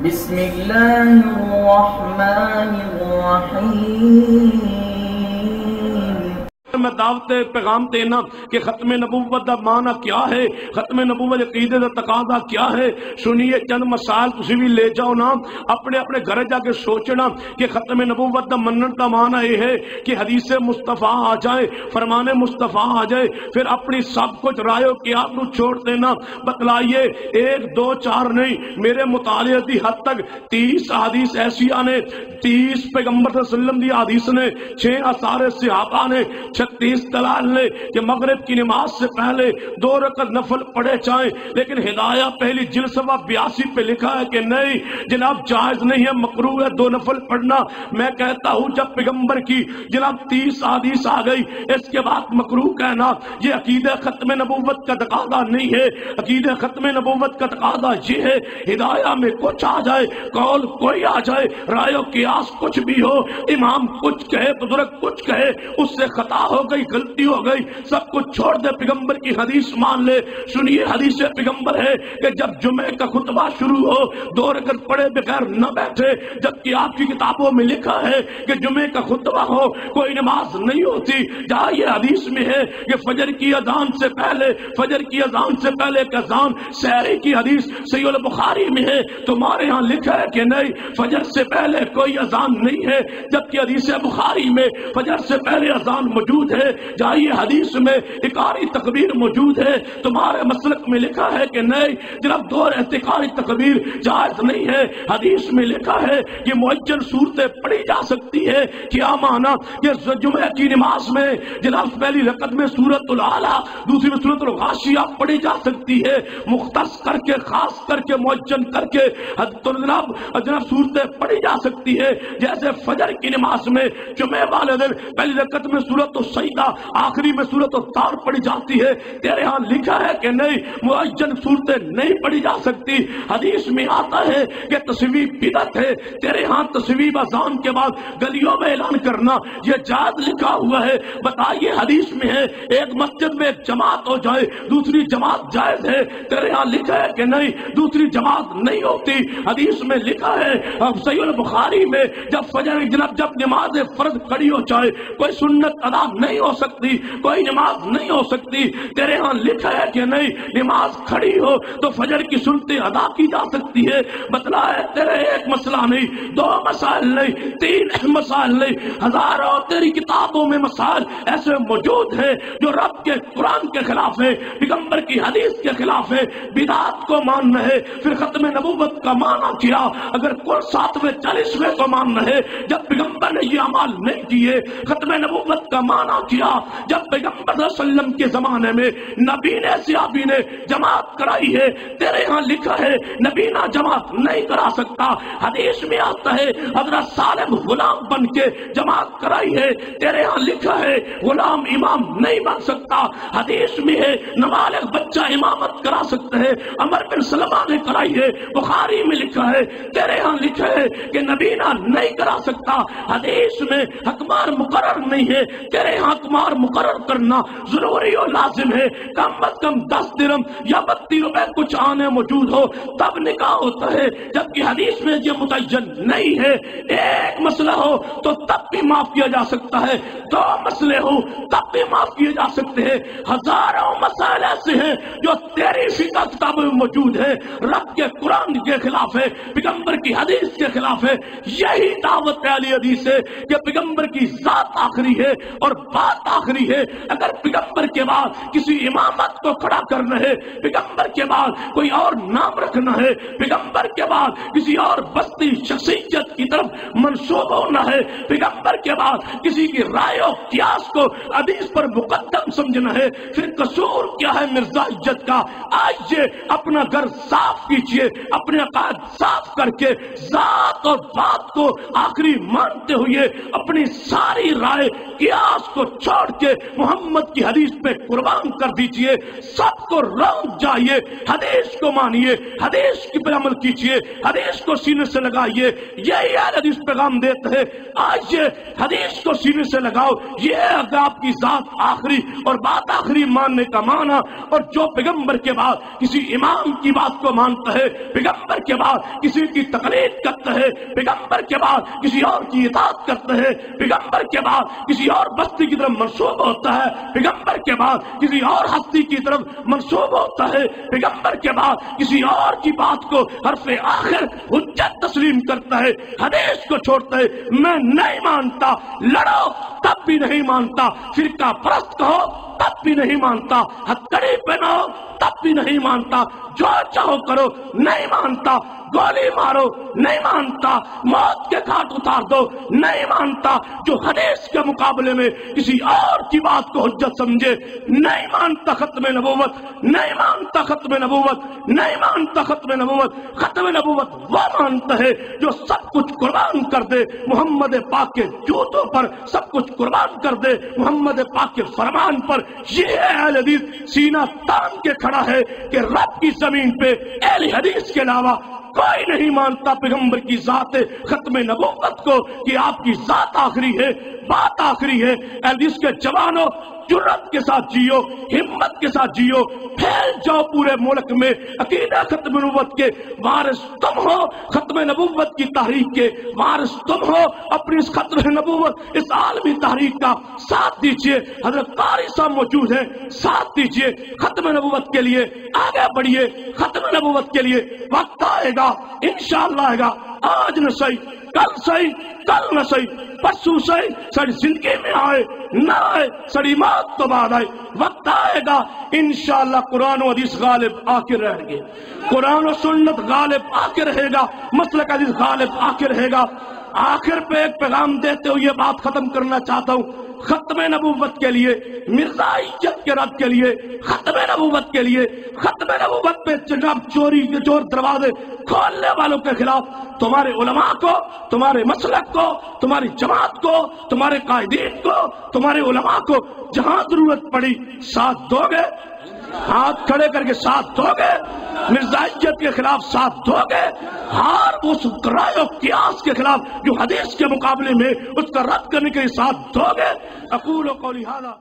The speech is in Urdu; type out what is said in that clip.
بسم اللہ الرحمن الرحیم۔ میں دعوت پیغام دینا کہ ختم نبوت دا معنی کیا ہے، ختم نبوت عقیدے دا تقاضا کیا ہے۔ سنیے چند مسائل تسی بھی لے جاؤ نا، اپنے اپنے گھر جا کے سوچنا کہ ختم نبوت دا منن دا معنی یہ ہے کہ حدیث مصطفیٰ آ جائے، فرمان مصطفیٰ آ جائے، پھر اپنی سب کچھ رائے و قیاس نو چھوڑ دینا۔ بتلائیے 1 2 4 نہیں، میرے مطالعے دی حد تک 30 حدیث ایسی آنے، 30 پیغمبر صلی اللہ علیہ وسلم دی حدیث نے، 6 آثار صحابہ نے، 36 دلائل نے کہ مغرب کی نماز سے پہلے 2 رکعت نفل پڑھے جائیں، لیکن ہدایہ پہلی جلد صفحہ 82 پہ لکھا ہے کہ نہیں جناب، جائز نہیں ہے، مکروہ ہے 2 نفل پڑھنا۔ میں کہتا ہوں جب پیغمبر کی جناب 30 حدیث آ گئی، اس کے بعد مکروہ کہنا یہ عقیدہ ختم نبوت کا تقاضا نہیں ہے۔ عقیدہ ختم نبوت کا تقاضا یہ ہے ہدایہ میں کچھ آ جائے، قول کوئی آ جائے، رائے و قیاس کچھ بھی ہو، امام کچھ کہے، بزرگ کچھ کہے، اس سے خطا ہو گئی، غلطی ہو گئی، سب کچھ چھوڑ دے، پیغمبر کی حدیث مان لے۔ سنیے حدیث پیغمبر ہے کہ جب جمعے کا خطبہ شروع ہو 2 رکعت پڑھے بغیر نہ بیٹھے، جبکہ آپ کی کتابوں میں لکھا ہے کہ جمعے کا خطبہ ہو کوئی نماز نہیں ہوتی۔ جہاں یہ حدیث میں ہے کہ فجر کی اذان سے پہلے، فجر کی اذان سے پہلے ایک اذان، سحری کی حدیث صحیح البخاری میں ہے، تمہارے ہاں لکھا ہے کہ نہیں فجر سے پہلے کوئی اذان نہیں ہے، جبکہ حدیث بخاری میں فجر سے پہلے اذان موجود ہے۔ جہاں یہ حدیث میں اقاری تکبیر موجود ہے، تمہارے مسلک میں لکھا ہے کہ نہیں جناب 2 اقاری تکبیر جائز نہیں ہے۔ حدیث میں لکھا ہے کہ معجل صورتیں پڑھی جا سکتی ہے۔ کیا معنی کہ جمعہ کی نماز میں جناب پہلی رکعت میں سورۃ الاعلیٰ، دوسری میں سورۃ الغاشیہ پڑھی جا سکتی ہے، مختص کر کے، خاص کر کے، معجل کر کے جناب صورتیں پڑھی جا سکتی ہے۔ جیسے فجر کی نماز میں جمعہ والے دن پہلی رکعت میں سورۃ السجدہ، آخری میں سورۃ الطار پڑھی جاتی ہے، تیرے ہاں لکھا ہے کہ نہیں معجل صورتیں نہیں پڑھی جا سکتی۔ حدیث میں آتا ہے کہ تصویب بدعت ہے، تیرے ہاں تصویب اذان کے بعد گلیوں میں اعلان کرنا یہ جائز لکھا ہوا ہے۔ بتائیے حدیث میں ہے ایک مسجد میں ایک جماعت ہو جائے دوسری جماعت جائز ہے، تیرے ہاں لکھا ہے کہ نہیں دوسری جماعت نہیں ہوتی۔ حدیث میں لکھا ہے صحیح البخاری میں جب فجر جب نماز فرض کھڑی ہو جائے کوئی سنت ادا نہیں ہو سکتی، کوئی نماز نہیں ہو سکتی، تیرے ہاں لکھا ہے کہ نہیں نماز کھڑی ہو تو فجر کی سنتیں ادا کی جا سکتی ہے۔ بتلا ہے تیرے ایک مسئلہ نہیں، 2 مسائل نہیں، 3 مسائل نہیں، ہزاروں تیری کتابوں میں مسائل ایسے موجود ہیں جو رب کے قرآن کے خلاف ہے، پیغمبر کی حدیث کے خلاف ہے۔ بدعت کو ماننا ہے، پھر ختم نبوت کا معنی کیا، اگر کل 7ویں 40ویں کو ماننا ہے جب پیغمبر نے یہ اعمال نہیں کیے۔ ختم نبوت کا معنی کیا جب پیغمبر صلی اللہ علیہ وسلم کے زمانے میں نبی نے صحابی نے جماعت کرائی ہے، تیرے ہاں لکھا ہے نبی نہ جماعت نہیں کرا سکتا۔ حدیث میں آتا ہے حضرت سالم غلام بن کے جماعت کرائی ہے، تیرے ہاں لکھا ہے غلام امام نہیں بن سکتا۔ حدیث میں ہے نابالغ بچہ امامت کرا سکتا ہے، عمر بن سلمہ نے کرائی ہے، بخاری میں لکھا ہے، تیرے ہاں لکھا ہے کہ نبی نہ نہیں کرا سکتا۔ حدیث میں حکمار مقرر نہیں ہے، تیرے ہاں حکمار مقرر کرنا ضروری اور لازم ہے، کم از کم 10 درہم یا 32 روپے کچھ آنے موجود ہو تب نکاح ہوتا ہے، جبکہ حدیث میں یہ متعین نہیں ہے۔ ایک مسئلہ ہو تو تب بھی معاف کیا جا سکتا ہے، 2 مسئلے ہو تب بھی معاف کیے جا سکتے ہیں، ہزاروں مسائل ایسے ہیں جو تیری فقہ کتابوں میں موجود ہے، رب کے قرآن کے خلاف ہے، پیغمبر کی حدیث کے خلاف ہے۔ یہی دعوت اہل حدیث ہے کہ پیغمبر کی ذات آخری ہے اور بات آخری ہے۔ اگر پیغمبر کے بعد کسی امامت کو کھڑا کرنا ہے، پیغمبر کے بعد کوئی اور نام رکھنا ہے، پیغمبر کے بعد کسی اور بستی شخصیت کی طرف منسوب ہونا ہے، پیغمبر کے بعد کسی کی رائے و قیاس کو حدیث پر مقدم سمجھنا ہے، پھر قصور کیا ہے مرزا عزت کا؟ آئیے اپنا گھر صاف کیجئے، اپنے عقائد صاف کر کے ذات اور بات کو آخری مانتے ہوئے اپنی ساری رائے قیاس کو چھوڑ کے محمد کی حدیث پہ قربان کر دیجئے، سب کو روک جائیے، حدیث کو مانیے، حدیث کی پر عمل کیجئے، حدیث کو سینے سے لگائیے۔ یہی حدیث پیغام دیتے ہیں، آئیے حدیث کو سینے سے لگاؤ۔ یہ اگر آپ کی ذات آخری اور بات آخری ماننے کا معنی، اور جو پیغمبر کے بعد کسی امام کی بات کو مانتا ہے، پیغمبر کے بعد کسی کی تقلید کرتا ہے، پیغمبر کے بعد کسی اور کی اطاعت کرتا ہے، پیغمبر کے بعد کسی اور بستی کی طرف منسوب ہوتا ہے، پیغمبر کے بعد کسی اور ہستی کی طرف منسوب ہوتا ہے، پیغمبر کے بعد کسی اور کی بات کو حرف آخر حجت تسلیم کرتا ہے، حدیث کو چھوڑتا ہے۔ میں نہیں مانتا، لڑو تب بھی نہیں مانتا، فرقہ پرست کہو تب بھی نہیں مانتا، ہتھکڑی پہنو تب بھی نہیں مانتا، جو چاہو کرو نہیں مانتا، گولی مارو نہیں مانتا، موت کے گھاٹ اتار دو نہیں مانتا، جو حدیث کے مقابلے میں کسی اور کی بات کو حجت سمجھے نہیں مانتا ختم نبوت، نہیں مانتا ختم نبوت، نہیں مانتا ختم نبوت۔ ختم نبوت وہ مانتا ہے جو سب کچھ قربان کر دے محمد پاک کے جوتوں پر، سب کچھ قربان کر دے محمد پاک کے فرمان پر۔ یہ اہل حدیث سینہ تان کے کھڑا ہے کہ رب کی زمین پہ اہل حدیث کے علاوہ کوئی نہیں مانتا پیغمبر کی ذات ختم نبوت کو، کہ آپ کی ذات آخری ہے، بات آخری ہے۔ حدیث کے جوانوں، جرات کے ساتھ جیو، ہمت کے ساتھ جیو، پھیل جاؤ پورے ملک میں۔ عقیدہ ختم نبوت کے وارث تم ہو، ختم نبوت کی تحریک کے وارث تم ہو۔ اپنی اس ختم نبوت، اس عالمی تحریک کا ساتھ دیجئے۔ حضرت قاری صاحب موجود ہیں، ساتھ دیجئے، ختم نبوت کے لیے آگے بڑھیے۔ ختم نبوت کے لیے وقت آئے گا، انشاءاللہ آئے گا، آج نہ صحیح، کل صحیح، کل نہ صحیح، پرسوں صحیح، ساری زندگی میں آئے نہ آئے، ساری موت تو بعد آئے، وقت آئے گا انشاءاللہ قرآن و حدیث غالب آ کے رہیں گے، قرآن و سنت غالب آ کے رہے گا، مسلک حدیث غالب آ کے رہے گا۔ آخر پہ ایک پیغام دیتے ہوئے یہ بات ختم کرنا چاہتا ہوں، ختم نبوت کے لیے، مرزائیت کے رد کے لیے، ختم نبوت کے لیے، ختم نبوت پہ جناب چوری کے چور دروازے کھولنے والوں کے خلاف تمہارے علماء کو، تمہارے مسلک کو، تمہاری جماعت کو، تمہارے قائدین کو، تمہارے علماء کو جہاں ضرورت پڑی ساتھ دو گے، ہاتھ کھڑے کر کے ساتھ دو گے، مرزائیت کے خلاف ساتھ دو گے، ہر اس رائے و قیاس کے خلاف جو حدیث کے مقابلے میں اس کا رد کرنے کے لیے ساتھ دو گے۔ اقول قولی ھذا